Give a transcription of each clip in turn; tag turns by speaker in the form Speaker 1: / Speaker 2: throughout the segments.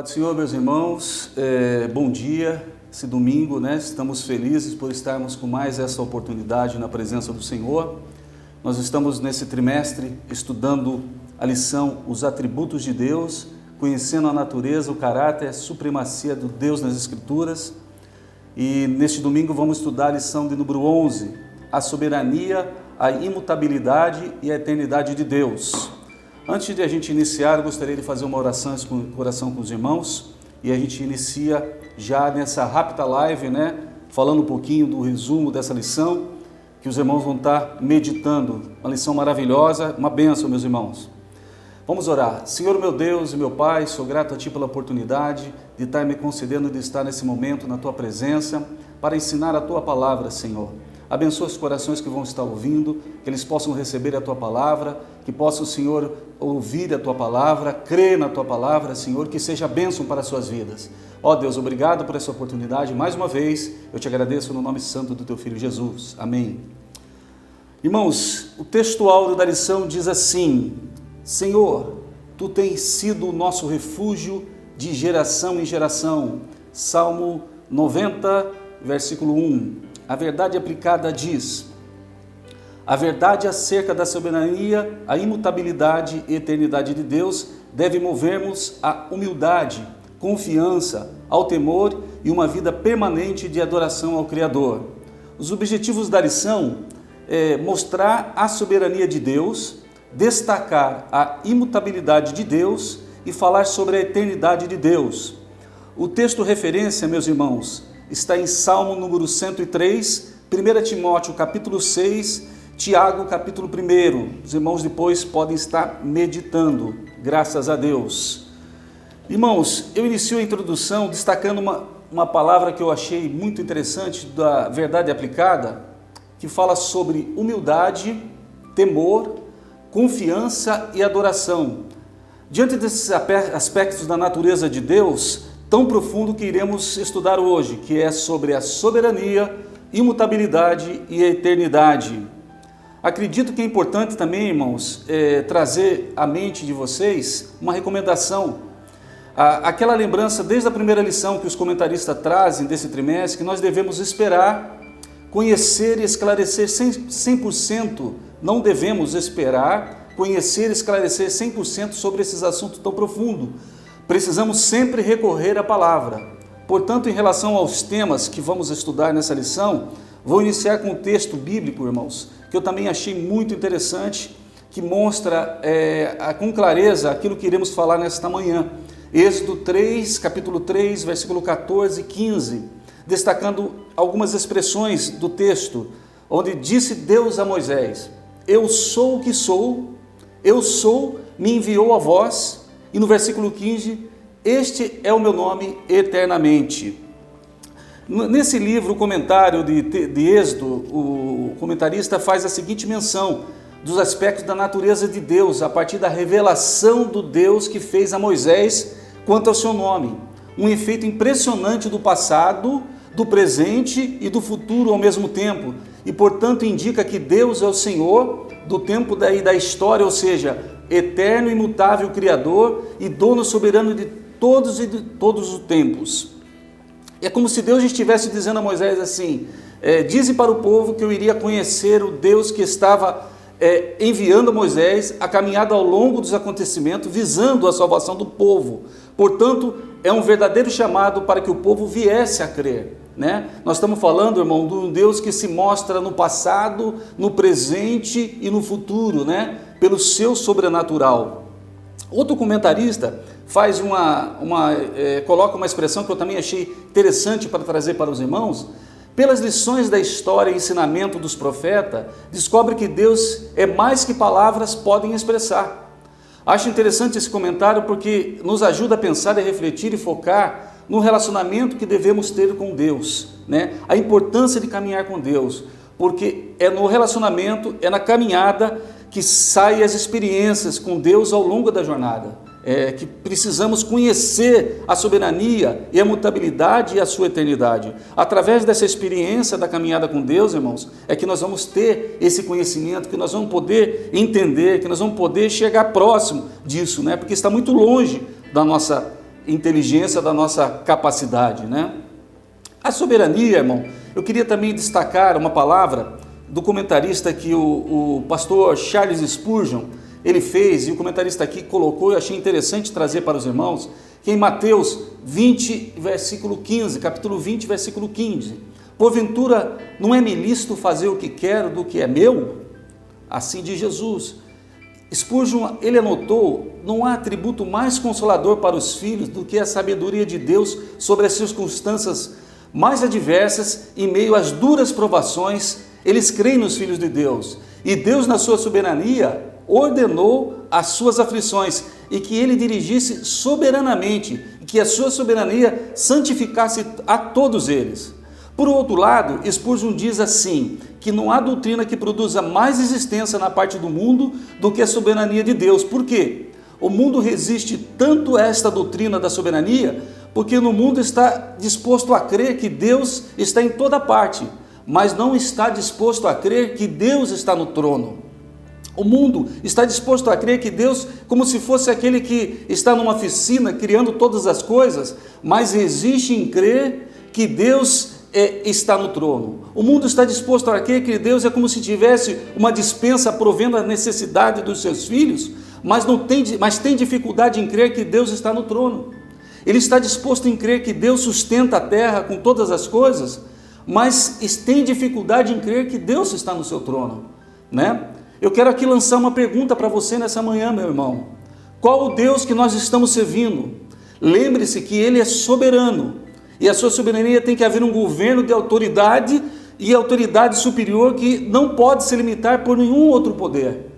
Speaker 1: Paz do Senhor, meus irmãos, bom dia. Esse domingo, né, estamos felizes por estarmos com mais essa oportunidade na presença do Senhor. Nós estamos nesse trimestre estudando a lição Os Atributos de Deus, conhecendo a natureza, o caráter, a supremacia do Deus nas Escrituras. E neste domingo vamos estudar a lição de número 11, a soberania, a imutabilidade e a eternidade de Deus. Antes de a gente iniciar, eu gostaria de fazer uma oração com os irmãos, e a gente inicia já nessa rápida live, né, falando um pouquinho do resumo dessa lição, que os irmãos vão estar meditando. Uma lição maravilhosa, uma bênção, meus irmãos. Vamos orar. Senhor, meu Deus e meu Pai, sou grato a Ti pela oportunidade de estar me concedendo de estar nesse momento na Tua presença para ensinar a Tua palavra, Senhor. Abençoa os corações que vão estar ouvindo, que eles possam receber a Tua palavra, que possa o Senhor ouvir a Tua palavra, crer na Tua palavra, Senhor, que seja bênção para as suas vidas. Ó Deus, obrigado por essa oportunidade. Mais uma vez, eu te agradeço no nome santo do Teu Filho Jesus. Amém. Irmãos, o texto áureo da lição diz assim: Senhor, Tu tens sido o nosso refúgio de geração em geração. Salmo 90, versículo 1. A verdade aplicada diz: a verdade acerca da soberania, a imutabilidade e eternidade de Deus deve mover-nos à humildade, confiança, ao temor e uma vida permanente de adoração ao Criador. Os objetivos da lição é mostrar a soberania de Deus, destacar a imutabilidade de Deus e falar sobre a eternidade de Deus. O texto referência, meus irmãos, está em Salmo número 103, 1 Timóteo capítulo 6, Tiago capítulo 1. Os irmãos depois podem estar meditando, graças a Deus. Irmãos, eu inicio a introdução destacando uma palavra que eu achei muito interessante da verdade aplicada, que fala sobre humildade, temor, confiança e adoração. Diante desses aspectos da natureza de Deus, tão profundo que iremos estudar hoje, que é sobre a soberania, imutabilidade e a eternidade. Acredito que é importante também, irmãos, trazer à mente de vocês uma recomendação. Aquela lembrança desde a primeira lição que os comentaristas trazem desse trimestre, que nós devemos esperar, conhecer e esclarecer 100%, não devemos esperar, conhecer e esclarecer 100% sobre esses assuntos tão profundos. Precisamos sempre recorrer à palavra. Portanto, em relação aos temas que vamos estudar nessa lição, vou iniciar com um texto bíblico, irmãos, que eu também achei muito interessante, que mostra com clareza aquilo que iremos falar nesta manhã. Êxodo 3, capítulo 3, versículo 14 e 15, destacando algumas expressões do texto, onde disse Deus a Moisés: eu sou o que sou, me enviou a vós. E no versículo 15, este é o meu nome eternamente. Nesse livro, o comentário de Êxodo, o comentarista faz a seguinte menção dos aspectos da natureza de Deus, a partir da revelação do Deus que fez a Moisés quanto ao seu nome. Um efeito impressionante do passado, do presente e do futuro ao mesmo tempo. E, portanto, indica que Deus é o Senhor do tempo e da história, ou seja, eterno e imutável Criador e dono soberano de todos os tempos. É como se Deus estivesse dizendo a Moisés assim: dize para o povo que eu iria conhecer o Deus que estava enviando a Moisés a caminhada ao longo dos acontecimentos, visando a salvação do povo. Portanto, é um verdadeiro chamado para que o povo viesse a crer. Né? Nós estamos falando, irmão, de um Deus que se mostra no passado, no presente e no futuro, né? Pelo seu sobrenatural. Outro comentarista faz coloca uma expressão que eu também achei interessante para trazer para os irmãos. Pelas lições da história e ensinamento dos profetas, descobre que Deus é mais que palavras podem expressar. Acho interessante esse comentário porque nos ajuda a pensar e refletir e focar no relacionamento que devemos ter com Deus, né? A importância de caminhar com Deus, porque é no relacionamento, é na caminhada que saem as experiências com Deus ao longo da jornada. Que precisamos conhecer a soberania e a mutabilidade e a sua eternidade. Através dessa experiência da caminhada com Deus, irmãos, é que nós vamos ter esse conhecimento, que nós vamos poder entender, que nós vamos poder chegar próximo disso, né? Porque está muito longe da nossa inteligência, da nossa capacidade, né? A soberania, irmão, eu queria também destacar uma palavra do comentarista que o pastor Charles Spurgeon, ele fez, e o comentarista aqui colocou, eu achei interessante trazer para os irmãos, que em Mateus 20, versículo 15, capítulo 20, versículo 15, porventura não é-me lícito fazer o que quero do que é meu? Assim diz Jesus. Spurgeon, ele anotou, não há atributo mais consolador para os filhos do que a sabedoria de Deus sobre as circunstâncias mais adversas. Em meio às duras provações, eles creem nos filhos de Deus, e Deus, na sua soberania, ordenou as suas aflições, e que ele dirigisse soberanamente, e que a sua soberania santificasse a todos eles. Por outro lado, Spurgeon diz assim, que não há doutrina que produza mais existência na parte do mundo do que a soberania de Deus. Por quê? O mundo resiste tanto a esta doutrina da soberania, porque no mundo está disposto a crer que Deus está em toda parte, mas não está disposto a crer que Deus está no trono. O mundo está disposto a crer que Deus, como se fosse aquele que está numa oficina criando todas as coisas, mas resiste em crer que Deus está no trono. O mundo está disposto a crer que Deus é como se tivesse uma despensa provendo a necessidade dos seus filhos, mas tem dificuldade em crer que Deus está no trono. Ele está disposto em crer que Deus sustenta a terra com todas as coisas, mas tem dificuldade em crer que Deus está no seu trono, né? Eu quero aqui lançar uma pergunta para você nessa manhã, meu irmão. Qual o Deus que nós estamos servindo? Lembre-se que Ele é soberano, e a sua soberania tem que haver um governo de autoridade, e autoridade superior que não pode se limitar por nenhum outro poder.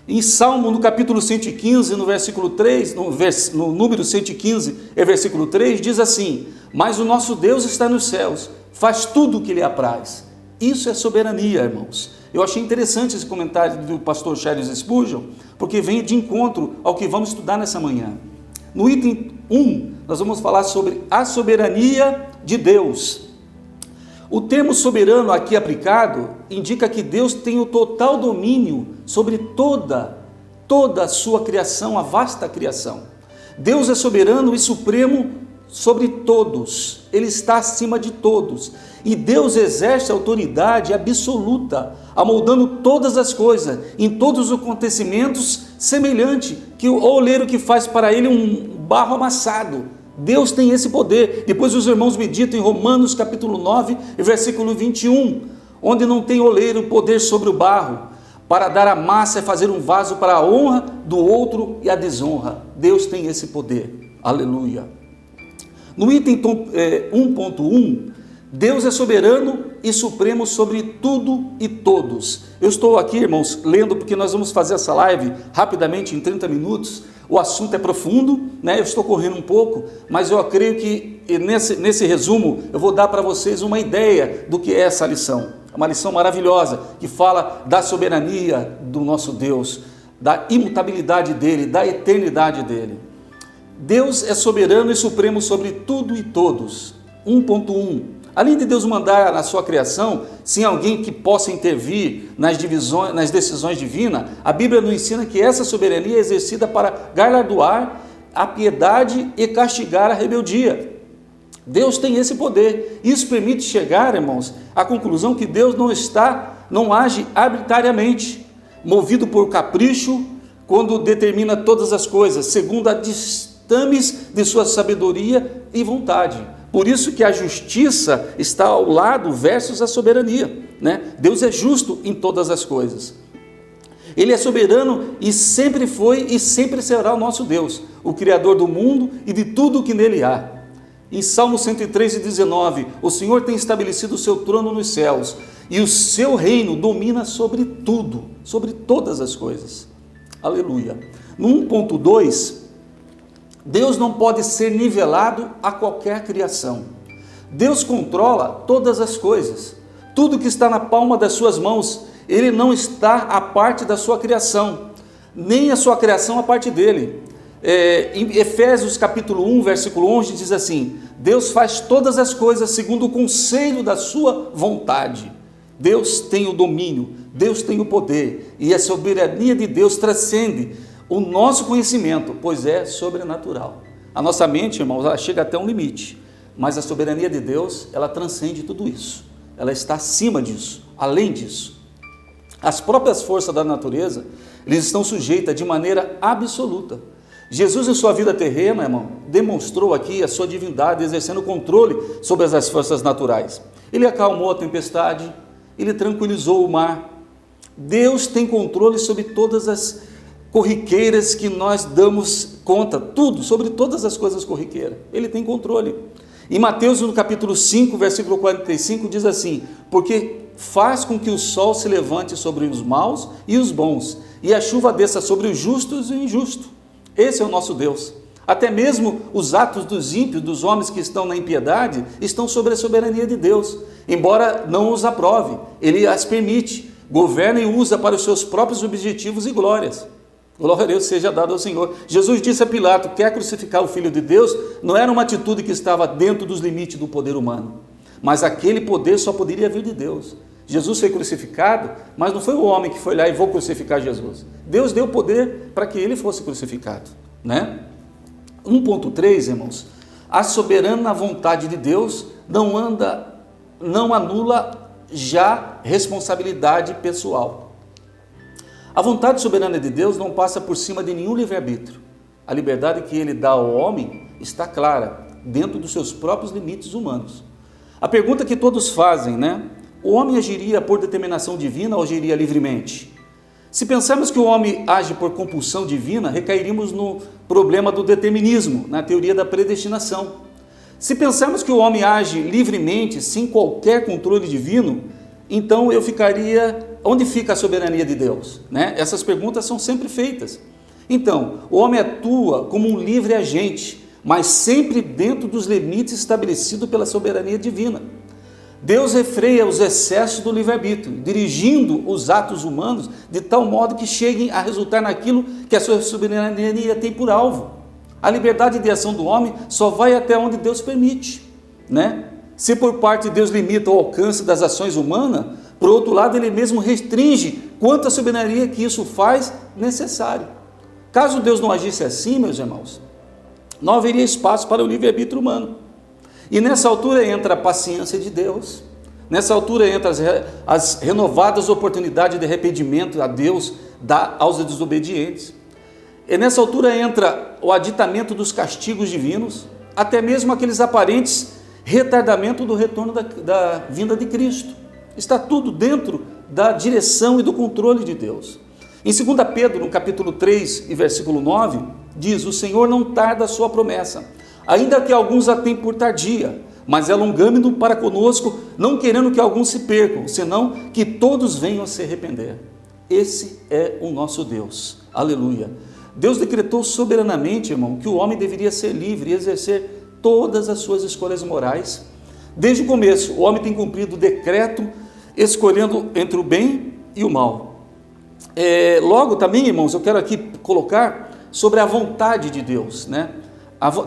Speaker 1: Em Salmo, no capítulo 115, no versículo 3, no número 115, versículo 3, diz assim: mas o nosso Deus está nos céus, faz tudo o que lhe apraz. Isso é soberania, irmãos. Eu achei interessante esse comentário do pastor Charles Spurgeon, porque vem de encontro ao que vamos estudar nessa manhã. No item 1, nós vamos falar sobre a soberania de Deus. O termo soberano aqui aplicado indica que Deus tem o total domínio sobre toda a sua criação, a vasta criação. Deus é soberano e supremo sobre todos, Ele está acima de todos, e Deus exerce autoridade absoluta, amoldando todas as coisas, em todos os acontecimentos, semelhante que o oleiro que faz para ele um barro amassado. Deus tem esse poder. Depois os irmãos meditam em Romanos capítulo 9, versículo 21, onde não tem oleiro poder sobre o barro, para dar a massa e fazer um vaso para a honra do outro e a desonra. Deus tem esse poder. Aleluia. No item 1.1, Deus é soberano e supremo sobre tudo e todos. Eu estou aqui, irmãos, lendo, porque nós vamos fazer essa live rapidamente, em 30 minutos. O assunto é profundo, né? Eu estou correndo um pouco, mas eu creio que nesse resumo eu vou dar para vocês uma ideia do que é essa lição. Uma lição maravilhosa, que fala da soberania do nosso Deus, da imutabilidade dele, da eternidade dele. Deus é soberano e supremo sobre tudo e todos. 1.1. Além de Deus mandar na sua criação, sem alguém que possa intervir nas decisões divinas, a Bíblia nos ensina que essa soberania é exercida para galardoar a piedade e castigar a rebeldia. Deus tem esse poder. Isso permite chegar, irmãos, à conclusão que Deus não age arbitrariamente, movido por capricho, quando determina todas as coisas, segundo a ditames de sua sabedoria e vontade. Por isso que a justiça está ao lado versus a soberania, né? Deus é justo em todas as coisas. Ele é soberano e sempre foi e sempre será o nosso Deus, o Criador do mundo e de tudo o que nele há. Em Salmo 103:19, o Senhor tem estabelecido o seu trono nos céus e o seu reino domina sobre tudo, sobre todas as coisas. Aleluia. No 1.2, Deus não pode ser nivelado a qualquer criação. Deus controla todas as coisas. Tudo que está na palma das suas mãos, Ele não está à parte da sua criação, nem a sua criação à parte dele. Em Efésios capítulo 1, versículo 11, diz assim: Deus faz todas as coisas segundo o conselho da sua vontade. Deus tem o domínio, Deus tem o poder, e a soberania de Deus transcende o nosso conhecimento, pois é sobrenatural. A nossa mente, irmãos, ela chega até um limite, mas a soberania de Deus, ela transcende tudo isso. Ela está acima disso, além disso. As próprias forças da natureza, eles estão sujeitas de maneira absoluta. Jesus, em sua vida terrena, irmão, demonstrou aqui a sua divindade, exercendo controle sobre as forças naturais. Ele acalmou a tempestade, ele tranquilizou o mar. Deus tem controle sobre todas as corriqueiras que nós damos conta, tudo, sobre todas as coisas corriqueiras. Ele tem controle. Em Mateus, no capítulo 5, versículo 45, diz assim: porque faz com que o sol se levante sobre os maus e os bons, e a chuva desça sobre os justos e o injusto. Esse é o nosso Deus. Até mesmo os atos dos ímpios, dos homens que estão na impiedade, estão sobre a soberania de Deus, embora não os aprove, ele as permite, governa e usa para os seus próprios objetivos e glórias. Glória a Deus seja dado ao Senhor. Jesus disse a Pilato: quer crucificar o Filho de Deus? Não era uma atitude que estava dentro dos limites do poder humano, mas aquele poder só poderia vir de Deus. Jesus foi crucificado, mas não foi o homem que foi lá e vou crucificar Jesus. Deus deu poder para que ele fosse crucificado, né? 1.3, irmãos, a soberana vontade de Deus não anula já responsabilidade pessoal. A vontade soberana de Deus não passa por cima de nenhum livre-arbítrio. A liberdade que ele dá ao homem está clara, dentro dos seus próprios limites humanos. A pergunta que todos fazem, né? O homem agiria por determinação divina ou agiria livremente? Se pensarmos que o homem age por compulsão divina, recairíamos no problema do determinismo, na teoria da predestinação. Se pensarmos que o homem age livremente, sem qualquer controle divino, então eu ficaria... Onde fica a soberania de Deus? Né? Essas perguntas são sempre feitas. Então, o homem atua como um livre agente, mas sempre dentro dos limites estabelecidos pela soberania divina. Deus refreia os excessos do livre-arbítrio, dirigindo os atos humanos de tal modo que cheguem a resultar naquilo que a sua soberania tem por alvo. A liberdade de ação do homem só vai até onde Deus permite, né? Se por parte de Deus limita o alcance das ações humanas, por outro lado ele mesmo restringe quanta soberania que isso faz necessário. Caso Deus não agisse assim, meus irmãos, não haveria espaço para o livre-arbítrio humano. E nessa altura entra a paciência de Deus, nessa altura entra as renovadas oportunidades de arrependimento a Deus dá aos desobedientes. E nessa altura entra o aditamento dos castigos divinos, até mesmo aqueles aparentes retardamentos do retorno da vinda de Cristo. Está tudo dentro da direção e do controle de Deus. Em 2 Pedro, no capítulo 3 e versículo 9, diz: o Senhor não tarda a sua promessa, ainda que alguns a tenham por tardia, mas é longâmino para conosco, não querendo que alguns se percam, senão que todos venham a se arrepender. Esse é o nosso Deus. Aleluia. Deus decretou soberanamente, irmão, que o homem deveria ser livre e exercer todas as suas escolhas morais. Desde o começo, o homem tem cumprido o decreto, escolhendo entre o bem e o mal. Logo também, irmãos, eu quero aqui colocar sobre a vontade de Deus, né?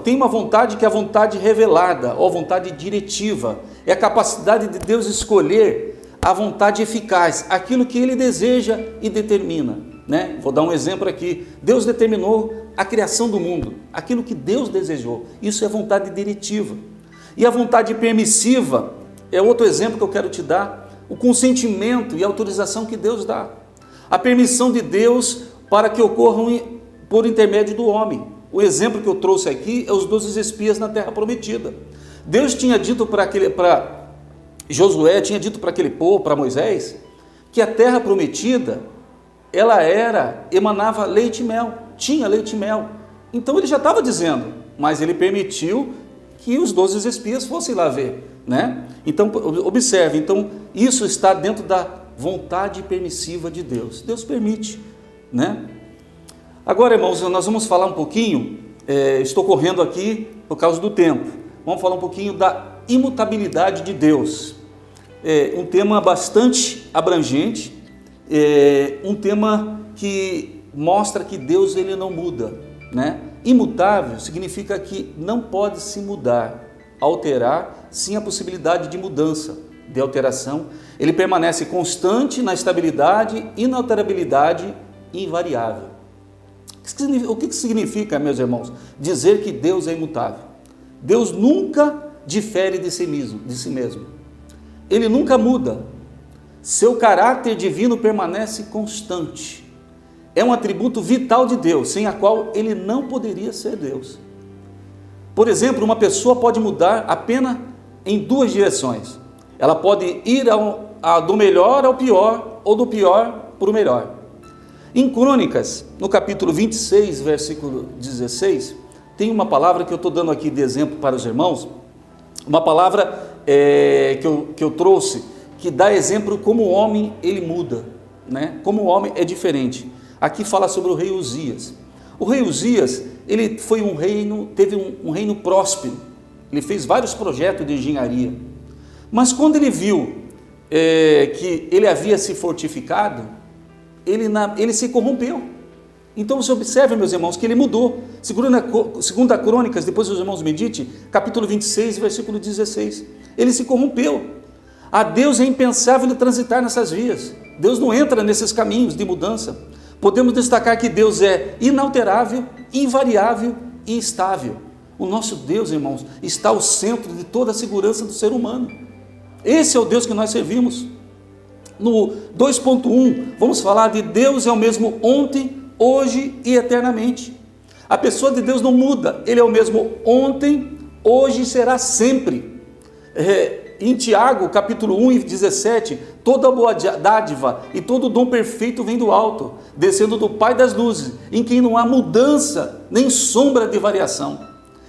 Speaker 1: Tem uma vontade que é a vontade revelada, ou a vontade diretiva, é a capacidade de Deus escolher a vontade eficaz, aquilo que Ele deseja e determina, né? Vou dar um exemplo aqui. Deus determinou a criação do mundo, aquilo que Deus desejou, isso é vontade diretiva. E a vontade permissiva é outro exemplo que eu quero te dar, o consentimento e a autorização que Deus dá, a permissão de Deus para que ocorram por intermédio do homem. O exemplo que eu trouxe aqui é os 12 espias na terra prometida. Deus tinha dito para Josué, tinha dito para aquele povo, para Moisés, que a terra prometida, ela emanava leite e mel, tinha leite e mel. Então ele já estava dizendo, mas ele permitiu que os 12 espias fossem lá ver, né? Então, observe, então, isso está dentro da vontade permissiva de Deus. Deus permite, né? Agora, irmãos, nós vamos falar um pouquinho, estou correndo aqui por causa do tempo, vamos falar um pouquinho da imutabilidade de Deus. Um tema bastante abrangente, um tema que mostra que Deus ele não muda, né? Imutável significa que não pode se mudar, alterar, sem a possibilidade de mudança, de alteração. Ele permanece constante na estabilidade, inalterabilidade invariável. O que significa, meus irmãos, dizer que Deus é imutável? Deus nunca difere de si mesmo. Ele nunca muda. Seu caráter divino permanece constante. É um atributo vital de Deus, sem a qual ele não poderia ser Deus. Por exemplo, uma pessoa pode mudar apenas em duas direções. Ela pode ir do melhor ao pior, ou do pior para o melhor. Em Crônicas, no capítulo 26, versículo 16, tem uma palavra que eu estou dando aqui de exemplo para os irmãos, uma palavra que eu trouxe, que dá exemplo como o homem ele muda, né? Como o homem é diferente. Aqui fala sobre o rei Uzias. O rei Uzias, ele foi teve um reino próspero, ele fez vários projetos de engenharia, mas quando ele viu que ele havia se fortificado, ele se corrompeu. Então você observa, meus irmãos, que ele mudou. Segunda Crônicas, depois os irmãos meditem, capítulo 26, versículo 16. Ele se corrompeu. A Deus é impensável ele transitar nessas vias. Deus não entra nesses caminhos de mudança. Podemos destacar que Deus é inalterável, invariável e estável. O nosso Deus, irmãos, está ao centro de toda a segurança do ser humano. Esse é o Deus que nós servimos. No 2.1, vamos falar de Deus é o mesmo ontem, hoje e eternamente. A pessoa de Deus não muda, Ele é o mesmo ontem, hoje e será sempre. Em Tiago, capítulo 1 e 17, toda boa dádiva e todo dom perfeito vem do alto, descendo do Pai das luzes, em quem não há mudança, nem sombra de variação.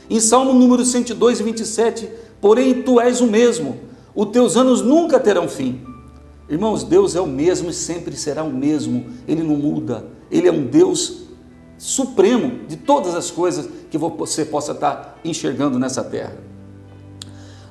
Speaker 1: Em Salmo número 102 e 27, porém tu és o mesmo, os teus anos nunca terão fim. Irmãos, Deus é o mesmo e sempre será o mesmo, Ele não muda, Ele é um Deus supremo de todas as coisas que você possa estar enxergando nessa terra.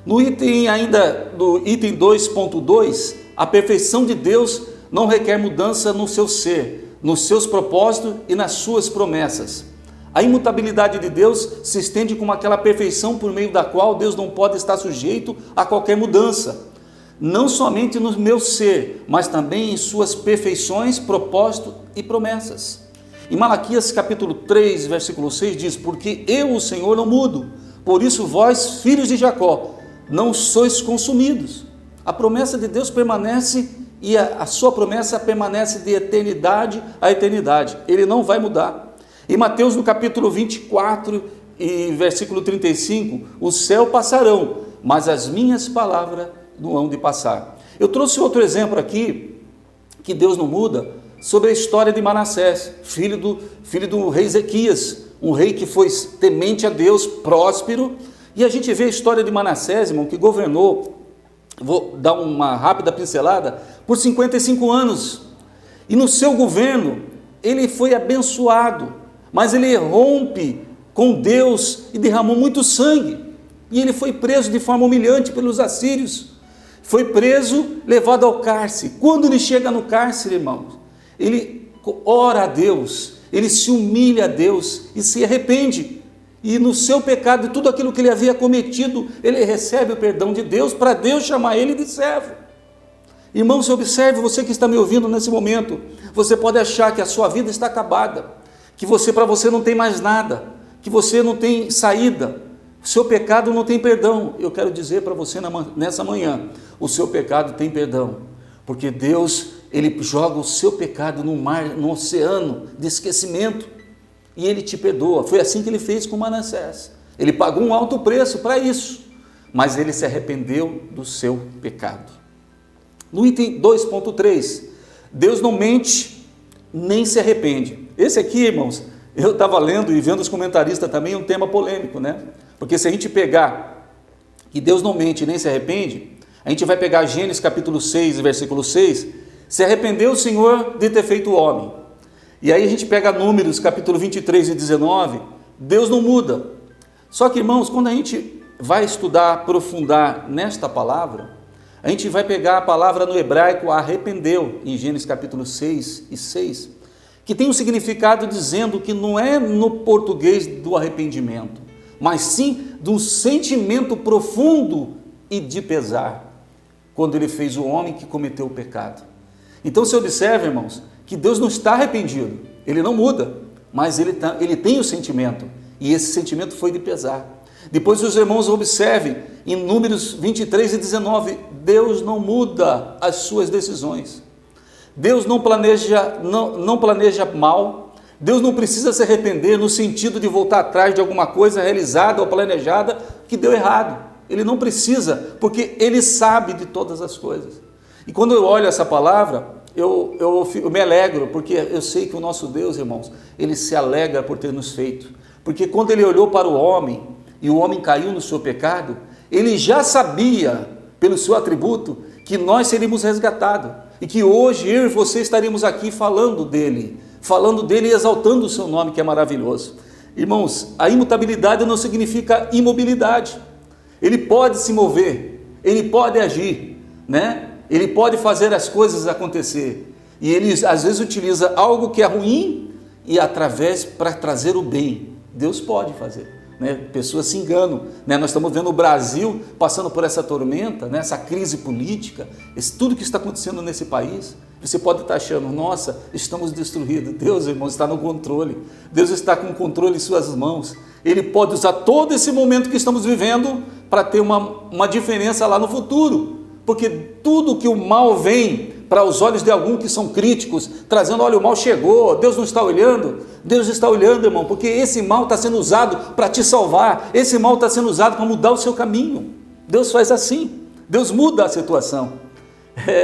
Speaker 1: No item 2.2, a perfeição de Deus não requer mudança no seu ser, nos seus propósitos e nas suas promessas. A imutabilidade de Deus se estende como aquela perfeição por meio da qual Deus não pode estar sujeito a qualquer mudança. Não somente no meu ser, mas também em suas perfeições, propósitos e promessas. Em Malaquias capítulo 3, versículo 6 diz, porque eu, o Senhor, não mudo, por isso vós, filhos de Jacó, não sois consumidos. A promessa de Deus permanece e a sua promessa permanece de eternidade a eternidade. Ele não vai mudar. Em Mateus no capítulo 24 e versículo 35, o céu passarão, mas as minhas palavras não hão de passar. Eu trouxe outro exemplo aqui, que Deus não muda, sobre a história de Manassés, filho do rei Ezequias, um rei que foi temente a Deus, próspero, e a gente vê a história de Manassés, irmão, que governou, vou dar uma rápida pincelada, por 55 anos, e no seu governo, ele foi abençoado, mas ele rompe com Deus e derramou muito sangue, e ele foi preso de forma humilhante pelos assírios, foi preso, levado ao cárcere. Quando ele chega no cárcere, irmãos, ele ora a Deus, ele se humilha a Deus e se arrepende. E no seu pecado, tudo aquilo que ele havia cometido, ele recebe o perdão de Deus, para Deus chamar ele de servo. Irmão, se observe, você que está me ouvindo nesse momento, você pode achar que a sua vida está acabada, que para você não tem mais nada, que você não tem saída, o seu pecado não tem perdão. Eu quero dizer para você nessa manhã, o seu pecado tem perdão, porque Deus, Ele joga o seu pecado no mar, no oceano de esquecimento, e Ele te perdoa. Foi assim que Ele fez com Manassés. Ele pagou um alto preço para isso, mas ele se arrependeu do seu pecado. No item 2.3, Deus não mente nem se arrepende. Esse aqui, irmãos, eu estava lendo e vendo os comentaristas também, um tema polêmico, né? Porque se a gente pegar que Deus não mente nem se arrepende, a gente vai pegar Gênesis capítulo 6, versículo 6, se arrependeu o Senhor de ter feito o homem. E aí a gente pega Números capítulo 23 e 19, Deus não muda. Só que, irmãos, quando a gente vai estudar, aprofundar nesta palavra, a gente vai pegar a palavra no hebraico arrependeu, em Gênesis capítulo 6 e 6, que tem um significado dizendo que não é no português do arrependimento, mas sim do sentimento profundo e de pesar, quando ele fez o homem que cometeu o pecado. Então você observa, irmãos, que Deus não está arrependido, Ele não muda, mas ele tem o sentimento, e esse sentimento foi de pesar. Depois os irmãos observem, em Números 23 e 19, Deus não muda as suas decisões. Deus não planeja mal, Deus não precisa se arrepender no sentido de voltar atrás de alguma coisa realizada ou planejada que deu errado. Ele não precisa, porque Ele sabe de todas as coisas. E quando eu olho essa palavra, eu me alegro, porque eu sei que o nosso Deus, irmãos, Ele se alegra por ter nos feito. Porque quando Ele olhou para o homem, e o homem caiu no seu pecado, Ele já sabia, pelo seu atributo, que nós seríamos resgatados. E que hoje eu e você estaríamos aqui falando dele e exaltando o seu nome, que é maravilhoso. Irmãos, a imutabilidade não significa imobilidade. Ele pode se mover, ele pode agir, né? Ele pode fazer as coisas acontecer. E ele às vezes utiliza algo que é ruim e através para trazer o bem. Deus pode fazer. Né? Pessoas se enganam, né? Nós estamos vendo o Brasil passando por essa tormenta, né? Essa crise política, tudo que está acontecendo nesse país. Você pode estar achando, nossa, estamos destruídos. Deus, irmãos, está no controle. Deus está com o controle em suas mãos. Ele pode usar todo esse momento que estamos vivendo para ter uma diferença lá no futuro, porque tudo que o mal vem para os olhos de alguns que são críticos, trazendo, olha, o mal chegou, Deus não está olhando. Deus está olhando, irmão, porque esse mal está sendo usado para te salvar, esse mal está sendo usado para mudar o seu caminho. Deus faz assim, Deus muda a situação.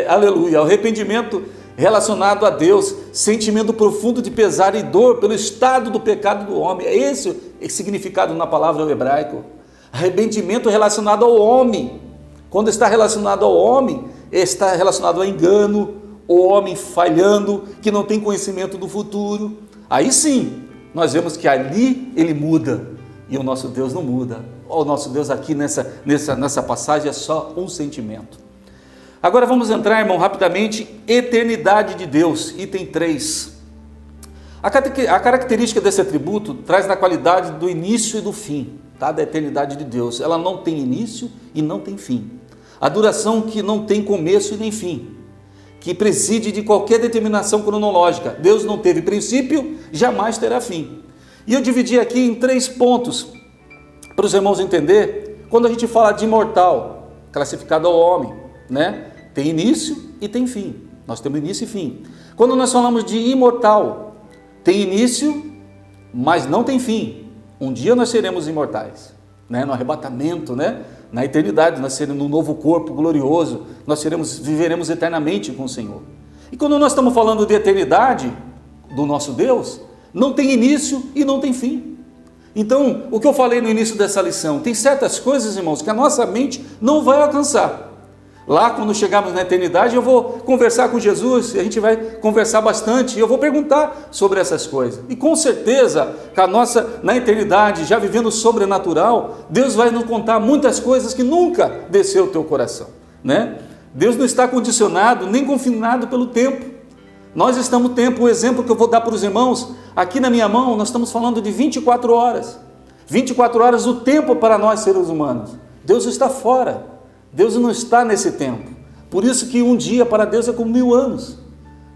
Speaker 1: Aleluia. O arrependimento relacionado a Deus, sentimento profundo de pesar e dor pelo estado do pecado do homem. É esse o significado na palavra hebraico. Arrependimento relacionado ao homem. Quando está relacionado ao homem, está relacionado ao engano, o homem falhando, que não tem conhecimento do futuro. Aí sim, nós vemos que ali ele muda, e o nosso Deus não muda. O nosso Deus aqui nessa passagem é só um sentimento. Agora vamos entrar, irmão, rapidamente, eternidade de Deus, item 3. A característica desse atributo traz na qualidade do início e do fim, tá? Da eternidade de Deus. Ela não tem início e não tem fim. A duração que não tem começo e nem fim, que preside de qualquer determinação cronológica. Deus não teve princípio, jamais terá fim. E eu dividi aqui em 3 pontos, para os irmãos entender, quando a gente fala de imortal, classificado ao homem, né? Tem início e tem fim. Nós temos início e fim. Quando nós falamos de imortal, tem início, mas não tem fim. Um dia nós seremos imortais, né? No arrebatamento, né? Na eternidade, nós seremos num novo corpo glorioso, nós viveremos eternamente com o Senhor. E quando nós estamos falando de eternidade do nosso Deus, não tem início e não tem fim. Então, o que eu falei no início dessa lição, tem certas coisas, irmãos, que a nossa mente não vai alcançar. Lá, quando chegarmos na eternidade, eu vou conversar com Jesus, e a gente vai conversar bastante, e eu vou perguntar sobre essas coisas. E com certeza, na eternidade, já vivendo o sobrenatural, Deus vai nos contar muitas coisas que nunca desceu ao teu coração, né? Deus não está condicionado, nem confinado pelo tempo. Nós estamos no tempo, o exemplo que eu vou dar para os irmãos, aqui na minha mão, nós estamos falando de 24 horas. 24 horas o tempo para nós seres humanos. Deus está fora. Deus não está nesse tempo. Por isso que um dia para Deus é como 1000 anos,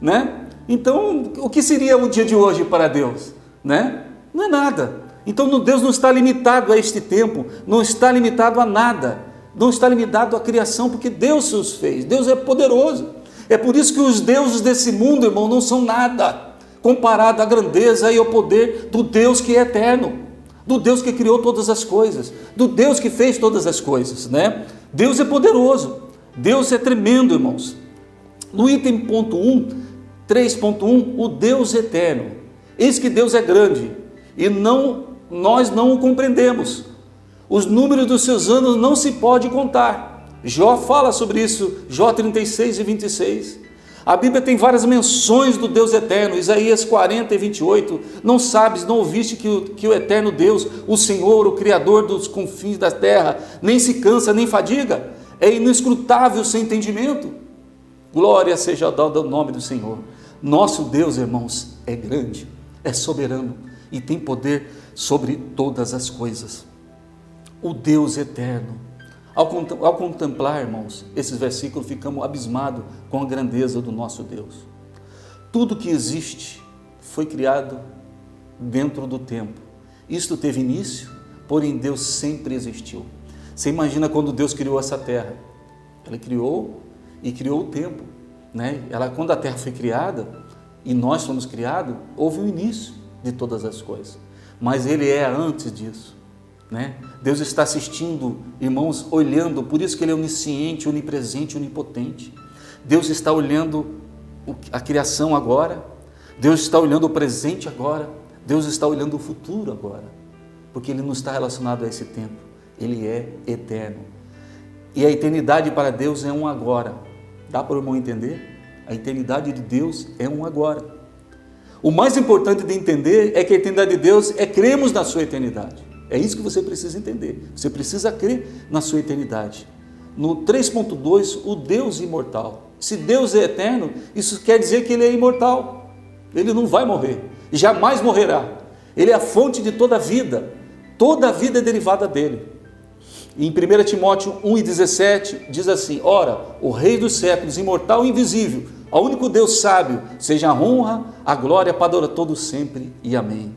Speaker 1: né? Então, o que seria o dia de hoje para Deus, né? Não é nada. Então, Deus não está limitado a este tempo, não está limitado a nada, não está limitado à criação, porque Deus os fez. Deus é poderoso. É por isso que os deuses desse mundo, irmão, não são nada comparado à grandeza e ao poder do Deus que é eterno, do Deus que criou todas as coisas, do Deus que fez todas as coisas, né? Deus é poderoso, Deus é tremendo, irmãos. No item ponto 1, 3.1, o Deus eterno. Eis que Deus é grande e nós não o compreendemos. Os números dos seus anos não se pode contar. Jó fala sobre isso, Jó 36 e 26. A Bíblia tem várias menções do Deus eterno, Isaías 40 e 28. Não sabes, não ouviste que o eterno Deus, o Senhor, o Criador dos confins da terra, nem se cansa, nem fadiga? É inescrutável sem entendimento? Glória seja dada ao nome do Senhor. Nosso Deus, irmãos, é grande, é soberano e tem poder sobre todas as coisas. O Deus eterno. Ao contemplar, irmãos, esses versículos, ficamos abismados com a grandeza do nosso Deus. Tudo que existe foi criado dentro do tempo. Isto teve início, porém Deus sempre existiu. Você imagina quando Deus criou essa terra? Ele criou e criou o tempo, né? Quando a terra foi criada e nós fomos criados, houve o início de todas as coisas. Mas Ele é antes disso, né? Deus está assistindo, irmãos, olhando, por isso que Ele é onisciente, onipresente, onipotente. Deus está olhando a criação agora, Deus está olhando o presente agora, Deus está olhando o futuro agora, porque Ele não está relacionado a esse tempo, Ele é eterno. E a eternidade para Deus é um agora. Dá para o irmão entender? A eternidade de Deus é um agora. O mais importante de entender é que a eternidade de Deus é cremos na sua eternidade. É isso que você precisa entender. Você precisa crer na sua eternidade. No 3.2, o Deus imortal. Se Deus é eterno, isso quer dizer que Ele é imortal. Ele não vai morrer, jamais morrerá. Ele é a fonte de toda a vida é derivada dele. Em 1 Timóteo 1,17 diz assim: ora, o Rei dos séculos, imortal e invisível, ao único Deus sábio, seja a honra, a glória para todos sempre e amém.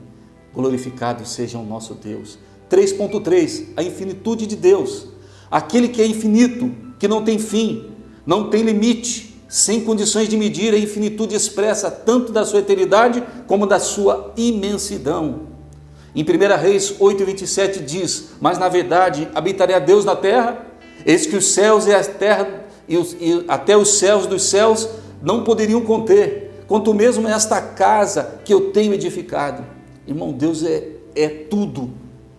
Speaker 1: Glorificado seja o nosso Deus. 3.3, a infinitude de Deus, aquele que é infinito, que não tem fim, não tem limite, sem condições de medir, a infinitude expressa tanto da sua eternidade como da sua imensidão. Em 1 Reis 8,27 diz: mas na verdade habitarei a Deus na terra, eis que os céus e a terra e até os céus dos céus não poderiam conter, quanto mesmo esta casa que eu tenho edificado. Irmão, Deus é tudo.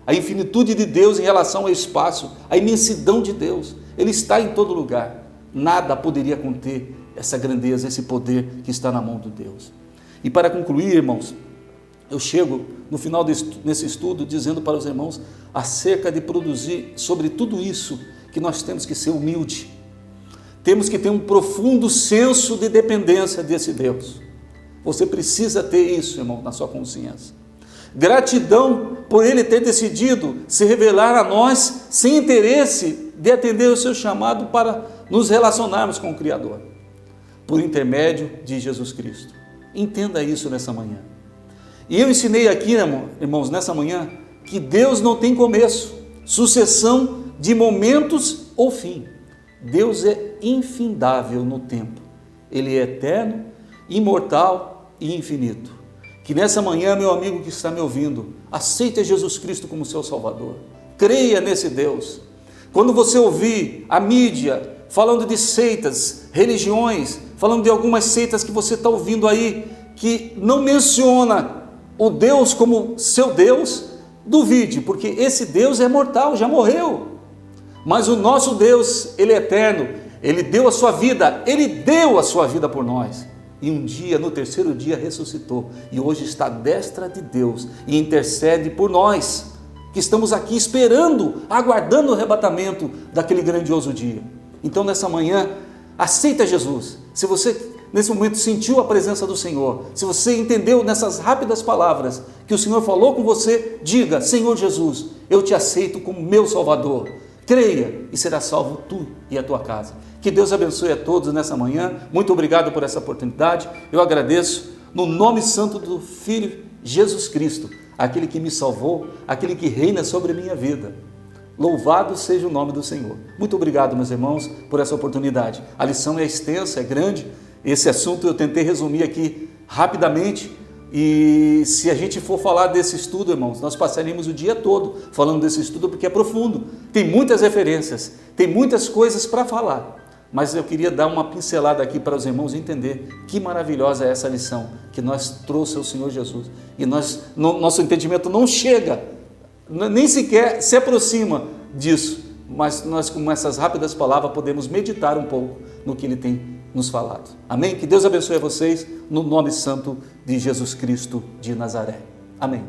Speaker 1: A infinitude de Deus em relação ao espaço, a imensidão de Deus, Ele está em todo lugar. Nada poderia conter essa grandeza, esse poder que está na mão de Deus. E para concluir, irmãos, eu chego no final nesse estudo dizendo para os irmãos acerca de produzir sobre tudo isso, que nós temos que ser humilde, temos que ter um profundo senso de dependência desse Deus. Você precisa ter isso, irmão, na sua consciência. Gratidão por Ele ter decidido se revelar a nós sem interesse de atender o seu chamado para nos relacionarmos com o Criador, por intermédio de Jesus Cristo. Entenda isso nessa manhã. E eu ensinei aqui, irmãos, nessa manhã, que Deus não tem começo, sucessão de momentos ou fim. Deus é infindável no tempo. Ele é eterno, imortal e infinito. Que nessa manhã, meu amigo que está me ouvindo, aceite Jesus Cristo como seu Salvador. Creia nesse Deus. Quando você ouvir a mídia falando de seitas, religiões, falando de algumas seitas que você está ouvindo aí, que não menciona o Deus como seu Deus, duvide, porque esse Deus é mortal, já morreu. Mas o nosso Deus, Ele é eterno, Ele deu a sua vida por nós. E um dia, no terceiro dia, ressuscitou. E hoje está à destra de Deus e intercede por nós, que estamos aqui esperando, aguardando o arrebatamento daquele grandioso dia. Então, nessa manhã, aceita Jesus. Se você nesse momento sentiu a presença do Senhor, se você entendeu nessas rápidas palavras que o Senhor falou com você, diga: Senhor Jesus, eu te aceito como meu Salvador. Creia e será salvo tu e a tua casa. Que Deus abençoe a todos nessa manhã. Muito obrigado por essa oportunidade. Eu agradeço no nome santo do Filho Jesus Cristo, aquele que me salvou, aquele que reina sobre a minha vida. Louvado seja o nome do Senhor. Muito obrigado, meus irmãos, por essa oportunidade. A lição é extensa, é grande. Esse assunto eu tentei resumir aqui rapidamente, e se a gente for falar desse estudo, irmãos, nós passaríamos o dia todo falando desse estudo, porque é profundo, tem muitas referências, tem muitas coisas para falar, mas eu queria dar uma pincelada aqui para os irmãos entender que maravilhosa é essa lição que nós trouxe ao Senhor Jesus, e nosso entendimento não chega, nem sequer se aproxima disso, mas nós com essas rápidas palavras podemos meditar um pouco no que Ele tem nos falado. Amém? Que Deus abençoe a vocês no nome santo de Jesus Cristo de Nazaré. Amém.